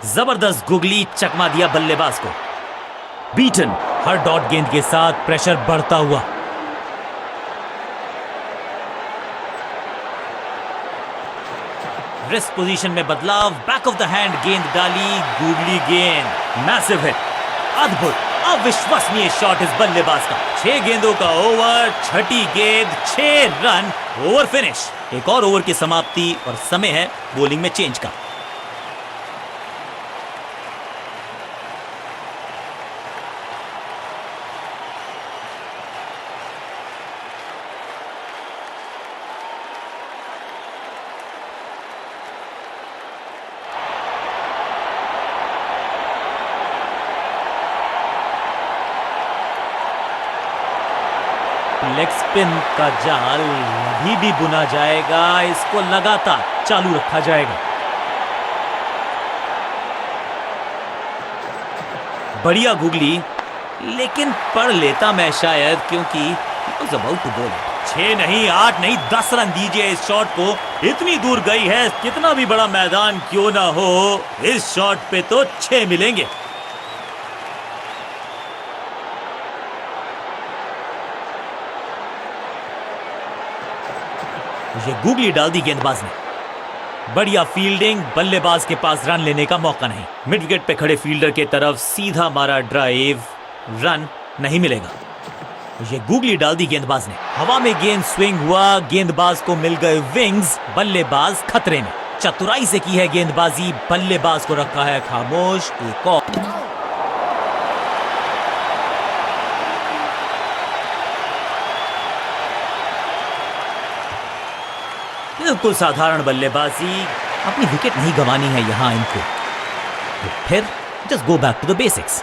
जबरदस्त गुगली चकमा दिया बल्लेबाज को। बीटन हर डॉट गेंद के साथ प्रेशर बढ़ता हुआ। रिस्ट पोजीशन में बदलाव, बैक ऑफ द हैंड गेंद डाली, गुगली गेंद, मैसिव हिट। अद्भुत अविश्वसनीय शॉट इस बल्लेबाज का। 6 गेंदों का ओवर, छठी गेंद, 6 रन, ओवर फिनिश। एक और ओवर की समाप्ति और समय है बॉलिंग में चेंज का। लेग स्पिन का जाल अभी भी बुना जाएगा, इसको लगातार चालू रखा जाएगा। बढ़िया गुगली, लेकिन पढ़ लेता मैं शायद, क्योंकि अबाउट टू बॉल। 6 नहीं, 8 नहीं, 10 रन दीजिए इस शॉट को। इतनी दूर गई है, कितना भी बड़ा मैदान क्यों ना हो, इस शॉट पे तो 6 मिलेंगे। ये गुगली डाल दी गेंदबाज ने। बढ़िया फील्डिंग, बल्लेबाज के पास रन लेने का मौका नहीं। मिड विकेट पे खड़े फील्डर के तरफ सीधा मारा ड्राइव, रन नहीं मिलेगा। ये गुगली डाल दी गेंदबाज ने। हवा में गेंद स्विंग हुआ, गेंदबाज को मिल गए विंग्स, बल्लेबाज खतरे में। चतुराई से की है गेंदबाजी, बल्लेबाज को रखा है खामोश। एक और बिल्कुल साधारण बल्लेबाजी, अपनी विकेट नहीं गंवानी है यहां इनको। तो फिर just go back to the basics.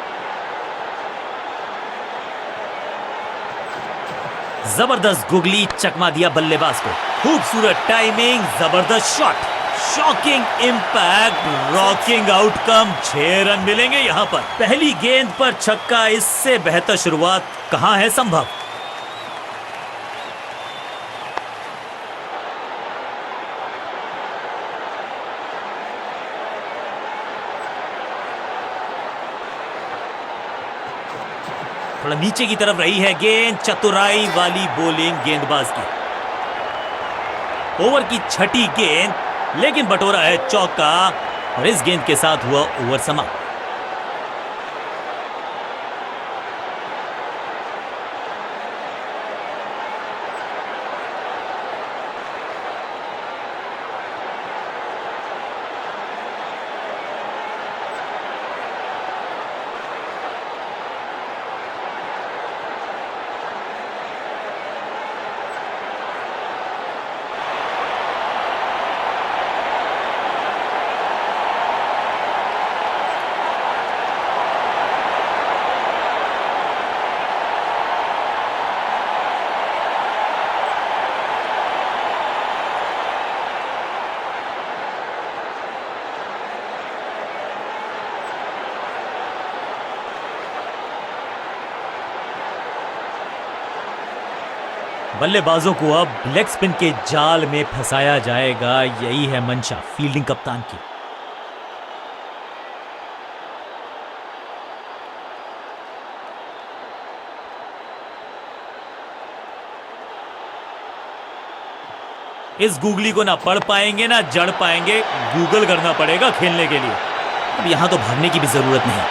जबरदस्त गुगली चकमा दिया बल्लेबाज को। खूबसूरत टाइमिंग, जबरदस्त shot, shocking impact, rocking outcome. 6 run मिलेंगे यहां पर। पहली गेंद पर छक्का, इससे बेहतर शुरुआत कहां है संभव। थोड़ा नीचे की तरफ रही है गेंद, चतुराई वाली बॉलिंग गेंदबाज की। ओवर की छठी गेंद, लेकिन बटोरा है चौका और इस गेंद के साथ हुआ ओवर समाप्त। बल्लेबाजों को अब लेग स्पिन के जाल में फंसाया जाएगा, यही है मंशा फील्डिंग कप्तान की। इस गुगली को ना पढ़ पाएंगे ना जड़ पाएंगे, गूगल करना पड़ेगा खेलने के लिए। अब यहां तो भागने की भी जरूरत नहीं।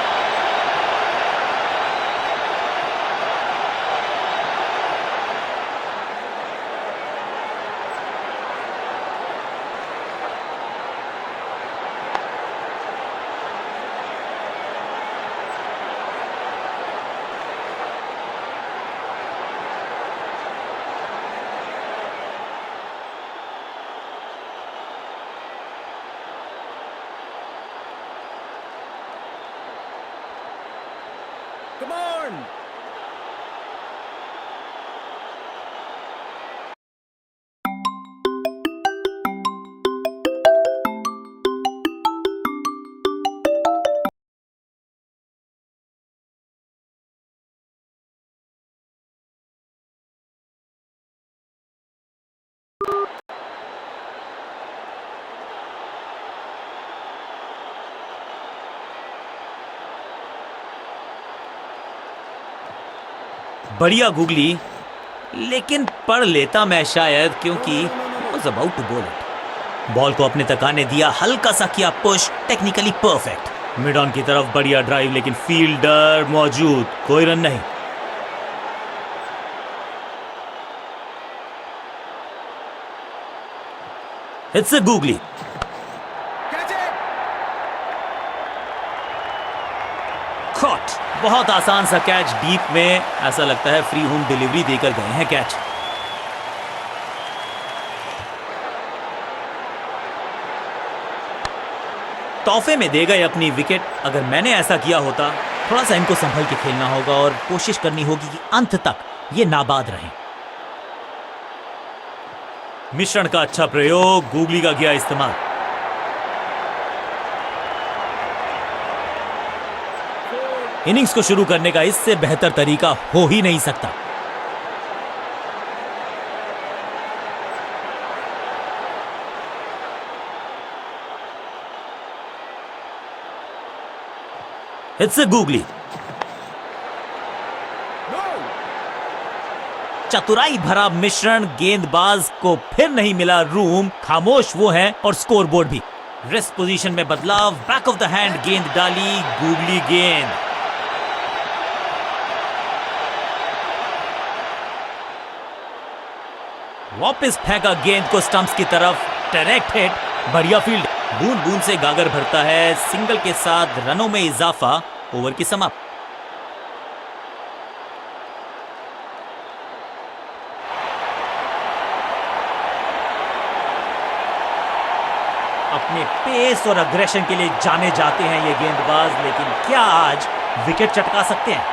Come on! बढ़िया गुगली, लेकिन पढ़ लेता मैं शायद, क्योंकि was about to bowl it. Ball को अपने तक आने दिया, हल्का सा किया push, technically perfect. Mid on की तरफ बढ़िया ड्राइव, लेकिन फील्डर मौजूद, कोई रन नहीं। It's a googly. Catch it! Caught. बहुत आसान सा कैच डीप में, ऐसा लगता है फ्री होम डिलीवरी देकर गए हैं कैच। तोहफे में दे गए अपनी विकेट। अगर मैंने ऐसा किया होता, थोड़ा सा इनको संभल के खेलना होगा और कोशिश करनी होगी कि अंत तक ये नाबाद रहें। मिश्रण का अच्छा प्रयोग, गुगली का किया इस्तेमाल। इनिंग्स को शुरू करने का इससे बेहतर तरीका हो ही नहीं सकता। It's a googly. No! चतुराई भरा मिश्रण, गेंदबाज को फिर नहीं मिला रूम, खामोश वो हैं और स्कोरबोर्ड भी। रेस्ट पोजीशन में बदलाव, बैक ऑफ द हैंड गेंद डाली, गुगली गेंद। वापस फेंका गेंद को स्टंप्स की तरफ, डायरेक्ट हिट, बढ़िया फील्ड। बूंद बूंद से गागर भरता है, सिंगल के साथ रनों में इजाफा, ओवर की समाप्त। अपने पेस और अग्रेशन के लिए जाने जाते हैं ये गेंदबाज, लेकिन क्या आज विकेट चटका सकते हैं?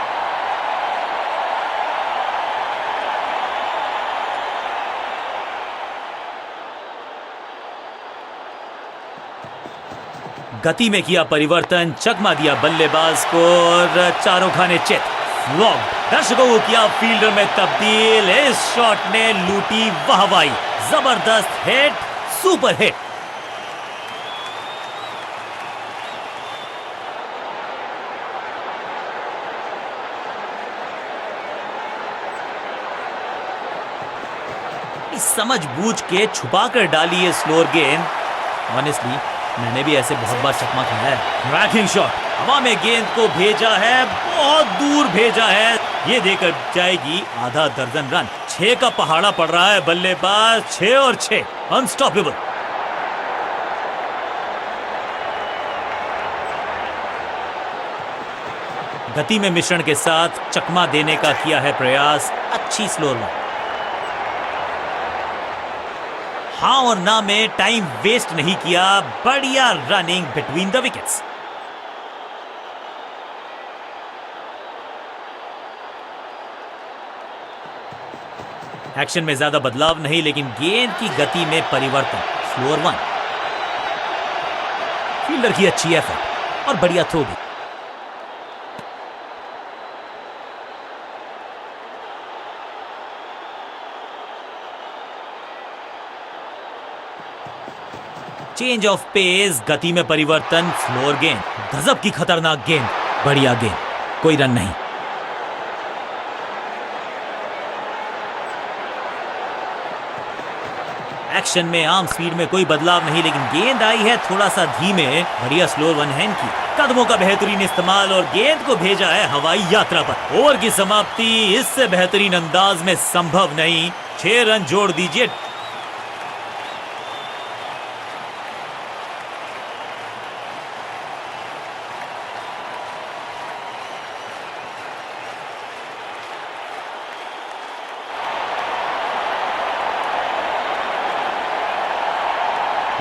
गति में किया परिवर्तन, चकमा दिया बल्लेबाज को और चारों खाने चित। फ्लॉप। दर्शकों को किया फील्डर में तब्दील, इस शॉट ने लूटी वाहवाही। जबरदस्त हिट, सुपर हिट। समझबूझ के छुपाकर डाली है स्लोअर गेंद। ऑनेस्टली मैंने भी ऐसे बहुत बार चकमा खाया है। रैकिंग शॉट, हवा में गेंद को भेजा है, बहुत दूर भेजा है, ये देकर जाएगी आधा दर्जन रन। 6 का पहाड़ा पड़ रहा है बल्लेबाज, 6 और 6, अनस्टॉपेबल। गति में मिश्रण के साथ चकमा देने का किया है प्रयास, अच्छी स्लोअर रन। हाँ और ना में टाइम वेस्ट नहीं किया, बढ़िया running between the wickets. Action में ज्यादा बदलाव नहीं, लेकिन गेंद की गति में परिवर्तन। Slower one. फील्डर की अच्छी एफर्ट और बढ़िया थ्रो भी। चेंज ऑफ पेस, गति में परिवर्तन, फ्लोर गेंद, गजब की खतरनाक गेंद, बढ़िया गेंद, कोई रन नहीं। एक्शन में आर्म स्पीड में कोई बदलाव नहीं, लेकिन गेंद आई है थोड़ा सा धीमे, बढ़िया स्लोअर वन हैंड की। कदमों का बेहतरीन इस्तेमाल और गेंद को भेजा है हवाई यात्रा पर। ओवर की समाप्ति इससे बेहतरीन अंदाज में संभव नहीं। 6 रन जोड़ दीजिए।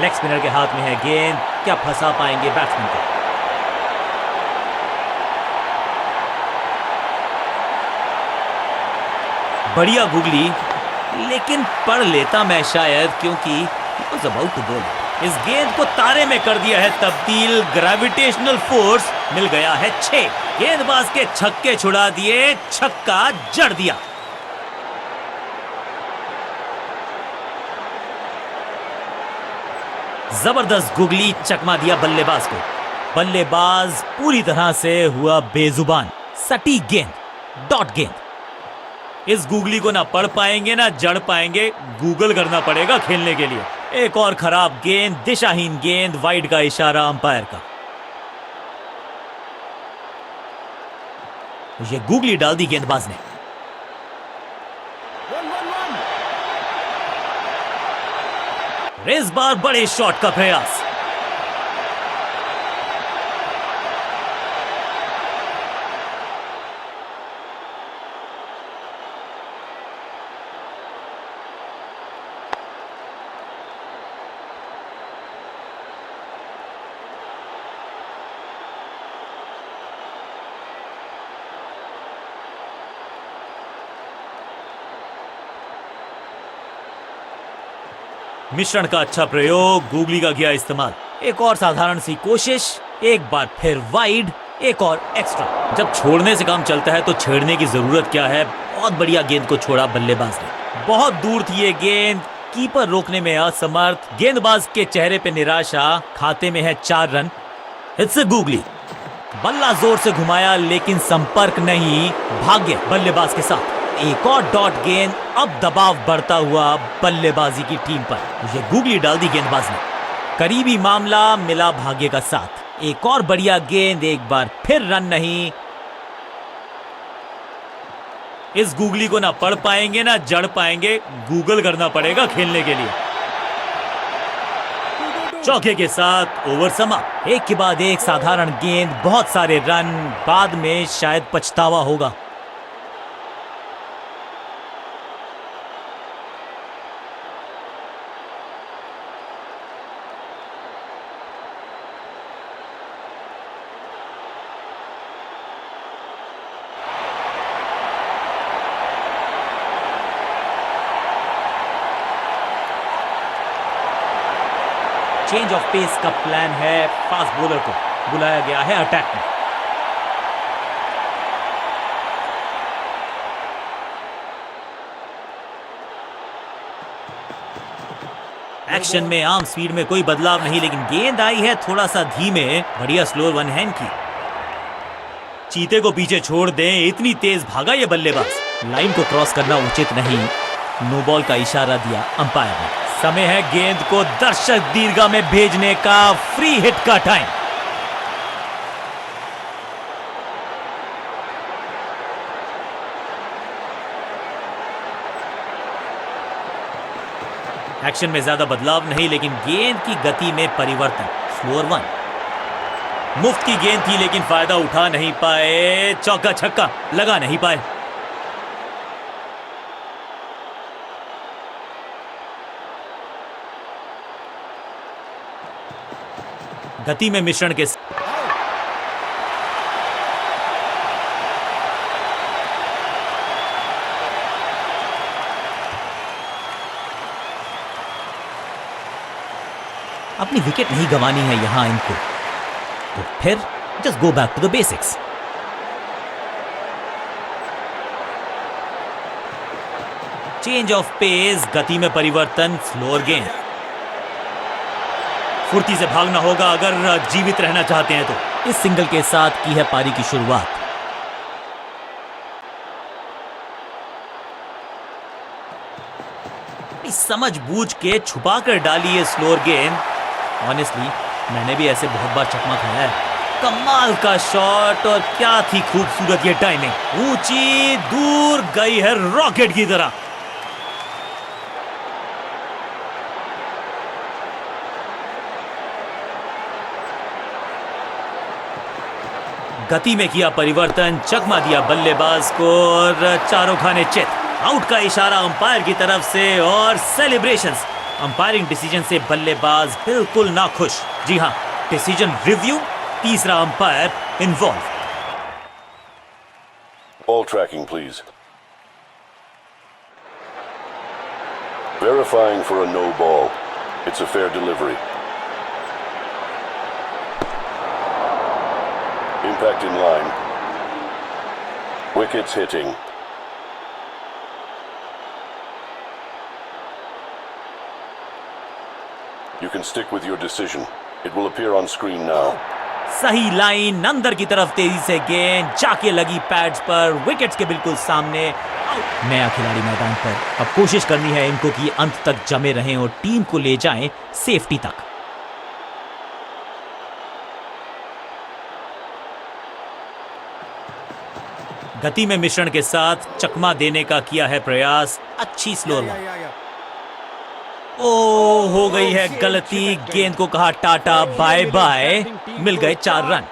लेग स्पिनर के हाथ में है गेंद, क्या फंसा पाएंगे बैट्समैन को? बढ़िया गुगली, लेकिन पढ़ लेता मैं शायद, क्योंकि was about to bowl. इस गेंद को तारे में कर दिया है तब्दील, ग्रेविटेशनल फोर्स मिल गया है 6। गेंदबाज के छक्के छुड़ा दिए, छक्का जड़ दिया। जबरदस्त गुगली, चकमा दिया बल्लेबाज को। बल्लेबाज पूरी तरह से हुआ बेजुबान। सटीक गेंद, डॉट गेंद। इस गूगली को ना पढ़ पाएंगे ना जड़ पाएंगे, गूगल करना पड़ेगा खेलने के लिए। एक और खराब गेंद, दिशाहीन गेंद, वाइड का इशारा अंपायर का। ये गूगली डाल दी गेंदबाज ने। 1-1-1. इस बार बड़े शॉट का प्रयास। मिश्रण का अच्छा प्रयोग, गूगली का किया इस्तेमाल। एक और साधारण सी कोशिश, एक बार फिर वाइड, एक और एक्स्ट्रा। जब छोड़ने से काम चलता है तो छेड़ने की जरूरत क्या है। बहुत बढ़िया गेंद को छोड़ा बल्लेबाज ने। बहुत दूर थी ये गेंद, कीपर रोकने में असमर्थ। गेंदबाज के चेहरे पे निराशा। खाते में है 4 रन। It's a googly. बल्ला जोर से घुमाया लेकिन संपर्क नहीं। भाग्य बल्लेबाज के साथ। एक और डॉट गेंद। अब दबाव बढ़ता हुआ बल्लेबाजी की टीम पर। ये गूगली डाल दी गेंदबाज ने। करीबी मामला, मिला भाग्य का साथ। एक और बढ़िया गेंद, एक बार फिर रन नहीं। इस गूगली को ना पढ़ पाएंगे ना जड़ पाएंगे, गूगल करना पड़ेगा खेलने के लिए। चौके के साथ ओवर समाप्त। एक के बाद एक साधारण गेंद, बहुत सारे रन। बाद में शायद पछतावा होगा। चेंज ऑफ पेस का प्लान है। फास्ट बॉलर को बुलाया गया है अटैक में। एक्शन में आम स्पीड में कोई बदलाव नहीं, लेकिन गेंद आई है थोड़ा सा धीमे। बढ़िया स्लोअर वन हैंड की। चीते को पीछे छोड़ दें, इतनी तेज भागा ये बल्लेबाज। लाइन को क्रॉस करना उचित नहीं। नो बॉल का इशारा दिया अंपायर ने। समय है गेंद को दर्शक दीर्घा में भेजने का। फ्री हिट का टाइम। एक्शन में ज्यादा बदलाव नहीं, लेकिन गेंद की गति में परिवर्तन। Slower one. मुफ्त की गेंद थी लेकिन फायदा उठा नहीं पाए। चौका छक्का लगा नहीं पाए। गति में मिश्रण के अपनी विकेट नहीं गंवानी है यहां इनको, तो फिर just go back to the basics. Change of pace, गति में परिवर्तन। स्लोअर गेंद। फुर्ती से भागना होगा अगर जीवित रहना चाहते हैं तो। इस सिंगल के साथ की है पारी की शुरुआत। समझ बूझ के छुपा कर डाली है स्लोअर गेंद। ऑनेस्टली मैंने भी ऐसे बहुत बार चकमा खाया है। कमाल का शॉट, और क्या थी खूबसूरत ये टाइमिंग। ऊंची दूर गई है रॉकेट की तरह। गति में किया परिवर्तन, चकमा दिया बल्लेबाज को, और चारों खाने चित। आउट का इशारा अंपायर की तरफ से, और सेलिब्रेशंस। अंपायरिंग डिसीजन से बल्लेबाज बिल्कुल नाखुश। जी हां, डिसीजन रिव्यू, तीसरा umpire involve. Ball tracking, please. Verifying for a no ball. It's a fair delivery. Impact in line. Wickets hitting. You can stick with your decision. It will appear on screen now. सही line अंदर की तरफ तेजी से गेंद जाके लगी pads पर, विकेट्स के बिल्कुल सामने। नया खिलाड़ी मैदान पर, अब कोशिश करनी है इनको कि अंत तक जमे रहें और टीम को ले जाएं सेफ्टी तक। गति में मिश्रण के साथ चकमा देने का किया है प्रयास, अच्छी स्लो Yeah, yeah, yeah. ओ हो गई है गलती, गेंद को कहा टाटा बाय बाय, मिल गए 4 रन।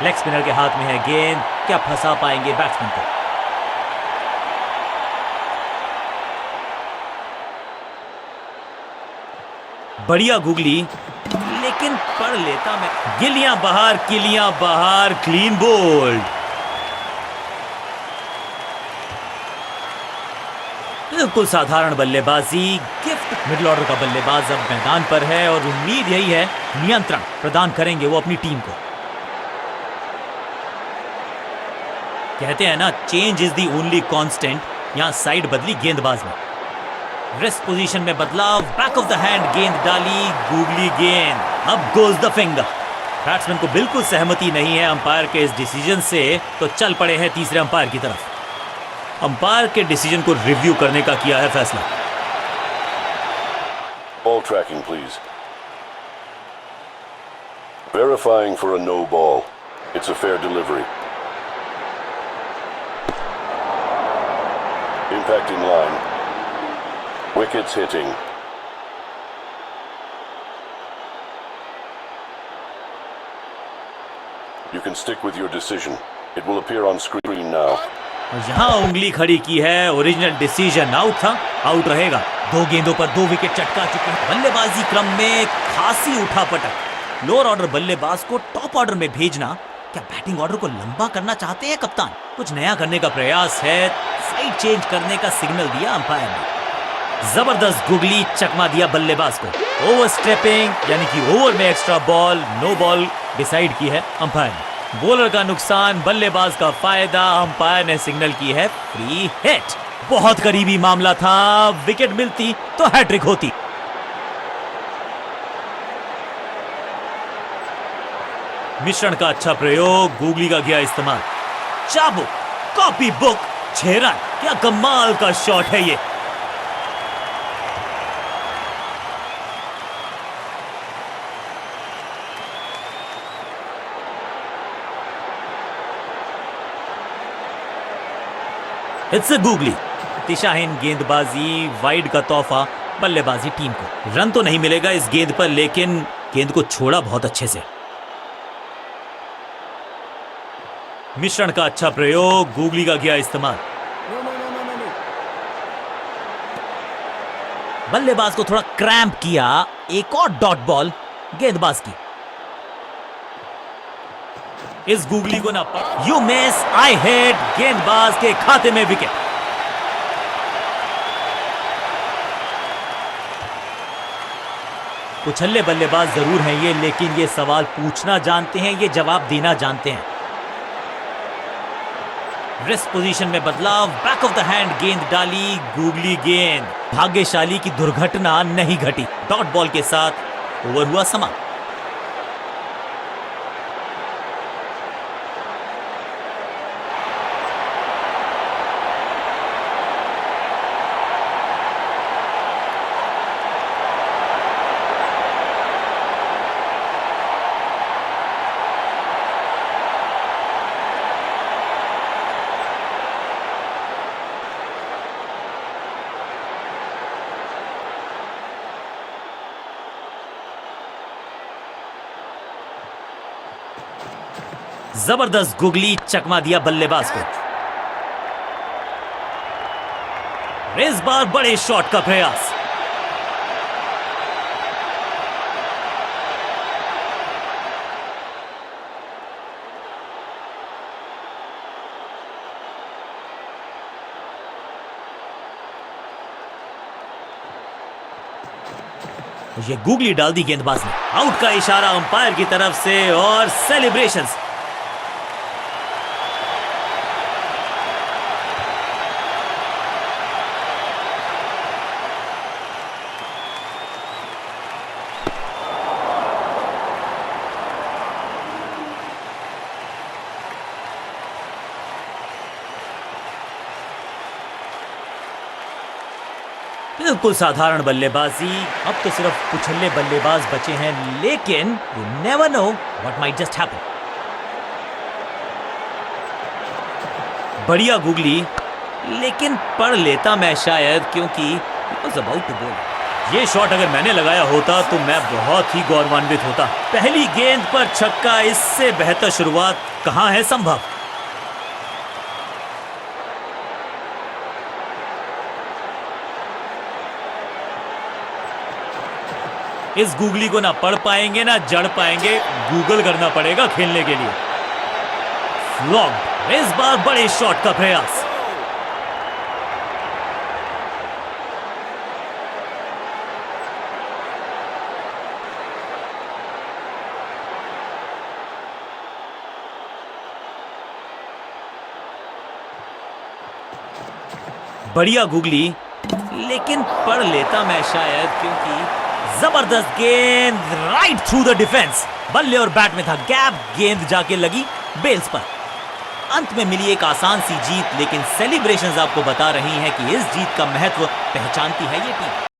लेग स्पिनर के हाथ में है गेंद, क्या फंसा पाएंगे बैट्समैन को? बढ़िया गुगली, लेकिन पढ़ लेता मैं। गिलियां बाहर, क्लीन बोल्ड। बिल्कुल साधारण बल्लेबाजी, गिफ्ट। मिडिल ऑर्डर का बल्लेबाज अब मैदान पर है और उम्मीद यही है नियंत्रण प्रदान करेंगे वो अपनी टीम को। कहते हैं ना, change is the only constant. यहां साइड बदली गेंदबाज में, रेस्ट पोजीशन में बदलाव, बैक ऑफ द हैंड गेंद डाली, गूगली गेंद, अब गोज द फिंगर। बैट्समैन को बिल्कुल सहमति नहीं है अंपायर के इस डिसीजन से, तो चल पड़े हैं तीसरे अंपायर की तरफ। अंपायर के डिसीजन को रिव्यू करने का किया है फैसला। Ball tracking, please. Verifying for a no ball. It's a fair delivery. Impact in line. Wickets hitting. You can stick with your decision. It will appear on screen now. और यहां उंगली खड़ी की है, ओरिजिनल डिसीजन आउट था, out रहेगा। 2 गेंदों पर 2 विकेट चटका चुके हैं। बल्लेबाजी क्रम में खासी उठापटक। लोअर ऑर्डर बल्लेबाज को टॉप ऑर्डर में भेजना, क्या बैटिंग ऑर्डर को लंबा करना चाहते हैं कप्तान? कुछ नया करने का प्रयास है, साइड चेंज करने का सिग्नल दिया अंपायर ने। जबरदस्त गुगली, चकमा दिया बल्लेबाज को। ओवर स्टेपिंग यानी कि ओवर में extra ball, no ball decide की है अंपायर ने। बॉलर का नुकसान, बल्लेबाज का फायदा, अंपायर ने सिग्नल की है फ्री हिट। बहुत करीबी मामला था, विकेट मिलती तो हैट्रिक होती। मिश्रण का अच्छा प्रयोग, गूगली का किया इस्तेमाल। चाबुक, कॉपी बुक, 6 रन। क्या कमाल का शॉट है ये। It's a googly. दिशाहीन गेंदबाजी, वाइड का तोहफा बल्लेबाजी टीम को। रन तो नहीं मिलेगा इस गेंद पर, लेकिन गेंद को छोड़ा बहुत अच्छे से। मिश्रण का अच्छा प्रयोग, गूगली का किया इस्तेमाल। No, no, no, no, no, no. बल्लेबाज को थोड़ा क्रैम्प किया, एक और डॉट बॉल गेंदबाज की। इस गूगली को ना यू मिस, आई हिट, गेंदबाज के खाते में विकेट। उछल्ले बल्लेबाज जरूर हैं ये, लेकिन ये सवाल पूछना जानते हैं, ये जवाब देना जानते हैं। रेस्ट पोजीशन में बदलाव, बैक ऑफ द हैंड गेंद डाली, गूगली गेंद। भाग्यशाली की दुर्घटना नहीं घटी, डॉट बॉल के साथ ओवर हुआ समाप्त। जबरदस्त गुगली, चकमा दिया बल्लेबाज को। इस बार बड़े शॉट का प्रयास। ये गूगली डाल दी गेंदबाज ने। आउट का इशारा अंपायर की तरफ से और सेलिब्रेशंस। बिल्कुल साधारण बल्लेबाजी। अब तो सिर्फ कुछल्ले बल्लेबाज बचे हैं, लेकिन you never know what might just happen. बढ़िया गूगली, लेकिन पढ़ लेता मैं शायद, क्योंकि he was about to bowl। ये शॉट अगर मैंने लगाया होता तो मैं बहुत ही गौरवान्वित होता। पहली गेंद पर छक्का, इससे बेहतर शुरुआत कहां है संभव। इस गूगली को ना पढ़ पाएंगे ना जड़ पाएंगे, गूगल करना पड़ेगा खेलने के लिए। फ्लॉप। इस बार बड़े शॉट का प्रयास। बढ़िया गूगली, लेकिन पढ़ लेता मैं शायद, क्योंकि जबरदस्त गेंद राइट थ्रू द डिफेंस। बल्ले और बैट में था गैप, गेंद जाके लगी बेल्स पर। अंत में मिली एक आसान सी जीत, लेकिन सेलिब्रेशंस आपको बता रही हैं कि इस जीत का महत्व पहचानती है ये टीम।